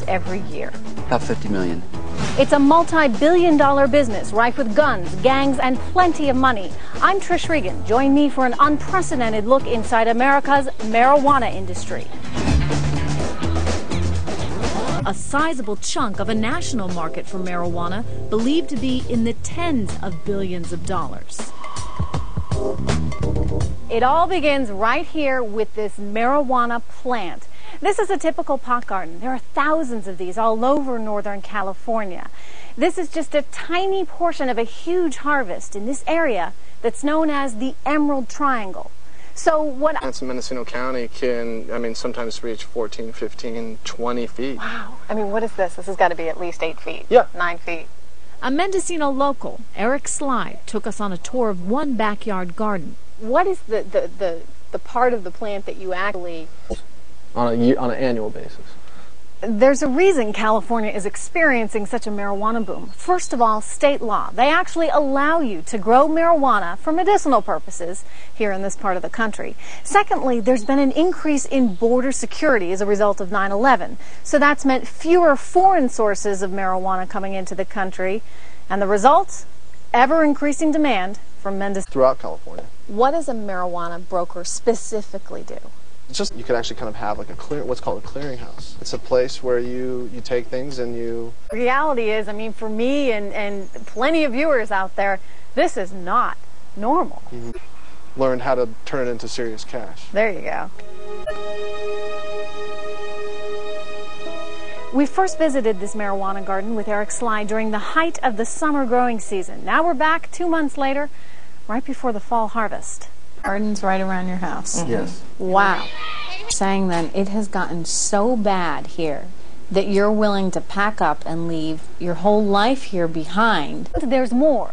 every year. About 50 million. It's a multi-billion-dollar business rife with guns, gangs, and plenty of money. I'm Trish Regan. Join me for an unprecedented look inside America's marijuana industry. A sizable chunk of a national market for marijuana, believed to be in the tens of billions of dollars. It all begins right here with this marijuana plant. This is a typical pot garden. There are thousands of these all over Northern California. This is just a tiny portion of a huge harvest in this area that's known as the Emerald Triangle. So what plants in Mendocino County can, sometimes reach 14, 15, 20 feet. Wow. What is this? This has got to be at least 8 feet. Yeah. 9 feet. A Mendocino local, Eric Sly, took us on a tour of one backyard garden. What is the part of the plant that you actually... On an annual basis. There's a reason California is experiencing such a marijuana boom. First of all, state law. They actually allow you to grow marijuana for medicinal purposes here in this part of the country. Secondly, there's been an increase in border security as a result of 9/11. So that's meant fewer foreign sources of marijuana coming into the country. And the result? Ever-increasing demand from Mendocino. Throughout California. What does a marijuana broker specifically do? It's just, you could actually kind of have like what's called a clearinghouse. It's a place where you take things and you... Reality is, for me and plenty of viewers out there, this is not normal. Mm-hmm. Learn how to turn it into serious cash. There you go. We first visited this marijuana garden with Eric Sly during the height of the summer growing season. Now we're back 2 months later, right before the fall harvest. Garden's right around your house. Mm-hmm. Yes. Wow. Saying then it has gotten so bad here that you're willing to pack up and leave your whole life here behind. There's more.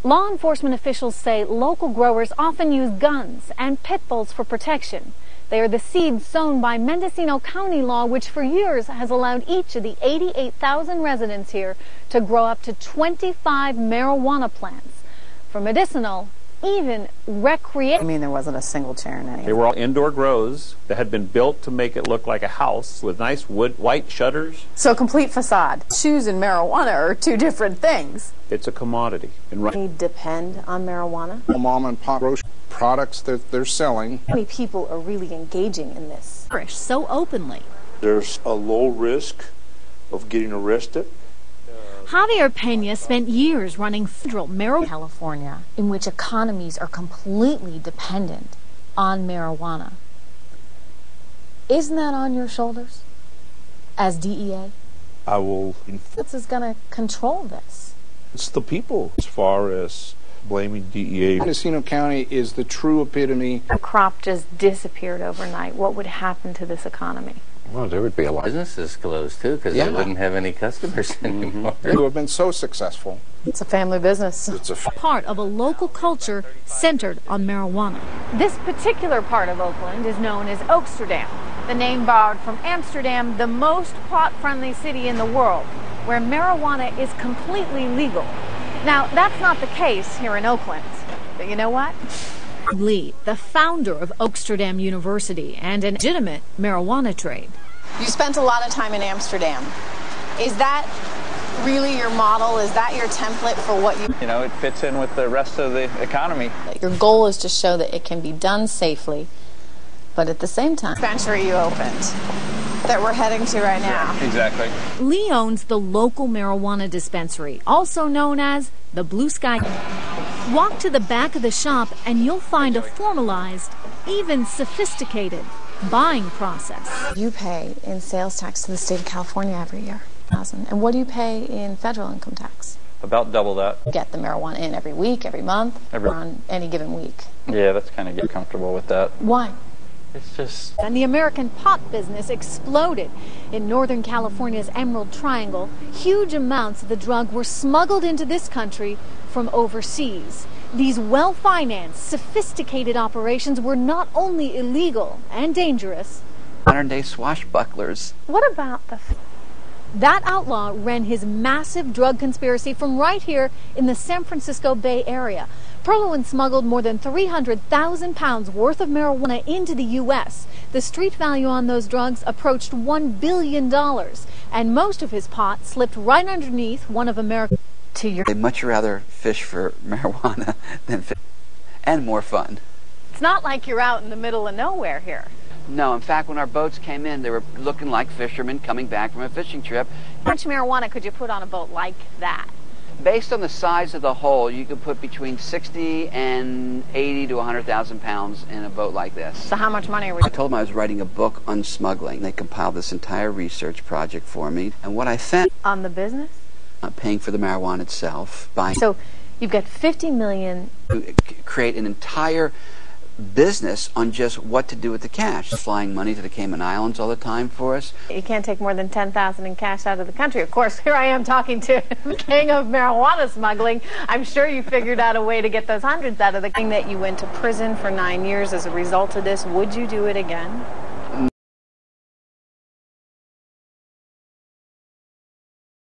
Law enforcement officials say local growers often use guns and pit bulls for protection. They are the seeds sown by Mendocino County law, which for years has allowed each of the 88,000 residents here to grow up to 25 marijuana plants. For medicinal, even recreational. There wasn't a single chair in any of They were all indoor grows that had been built to make it look like a house with nice white shutters. So complete facade. Shoes and marijuana are two different things. It's a commodity. We depend on marijuana. Mom and pop products that they're selling. How many people are really engaging in this? So openly. There's a low risk of getting arrested. Javier Pena spent years running federal marijuana in California, in which economies are completely dependent on marijuana. Isn't that on your shoulders as DEA? I will... What's going to control this? It's the people, as far as blaming DEA. Mendocino County is the true epitome. A crop just disappeared overnight. What would happen to this economy? Well, there would be a lot. Businesses closed, too, because they wouldn't have any customers anymore. Who have been so successful. It's a family business. It's a part of a local culture centered on marijuana. This particular part of Oakland is known as Oaksterdam, the name borrowed from Amsterdam, the most pot-friendly city in the world, where marijuana is completely legal. Now, that's not the case here in Oakland. But you know what? Lee, the founder of Oaksterdam University and a legitimate marijuana trade. You spent a lot of time in Amsterdam. Is that really your model? Is that your template for what you... It fits in with the rest of the economy. Your goal is to show that it can be done safely, but at the same time... Dispensary you opened that we're heading to right now. Exactly. Lee owns the local marijuana dispensary, also known as the Blue Sky. Walk to the back of the shop and you'll find a formalized, even sophisticated buying process. You pay in sales tax to the state of California every year. And what do you pay in federal income tax? About double that. Get the marijuana in every week, every month, or on any given week? Yeah, that's kind of get comfortable with that. Why? It's just... And the American pot business exploded. In Northern California's Emerald Triangle, huge amounts of the drug were smuggled into this country from overseas. These well-financed, sophisticated operations were not only illegal and dangerous. Modern-day swashbucklers. What about that outlaw ran his massive drug conspiracy from right here in the San Francisco Bay Area. Perlowan smuggled more than 300,000 pounds worth of marijuana into the U.S. The street value on those drugs approached $1 billion, and most of his pot slipped right underneath one of America's. They'd much rather fish for marijuana than fish, and more fun. It's not like you're out in the middle of nowhere here. No, in fact, when our boats came in, they were looking like fishermen coming back from a fishing trip. How much marijuana could you put on a boat like that? Based on the size of the hole, you could put between 60 and 80 to 100,000 pounds in a boat like this. So how much money are we? I told them I was writing a book on smuggling. They compiled this entire research project for me, and what I found on the business? Paying for the marijuana itself, buying. So you've got $50 million. To create an entire business on just what to do with the cash. Flying money to the Cayman Islands all the time for us. You can't take more than $10,000 in cash out of the country. Of course, here I am talking to the king of marijuana smuggling. I'm sure you figured out a way to get those hundreds out of the king. That you went to prison for 9 years as a result of this. Would you do it again?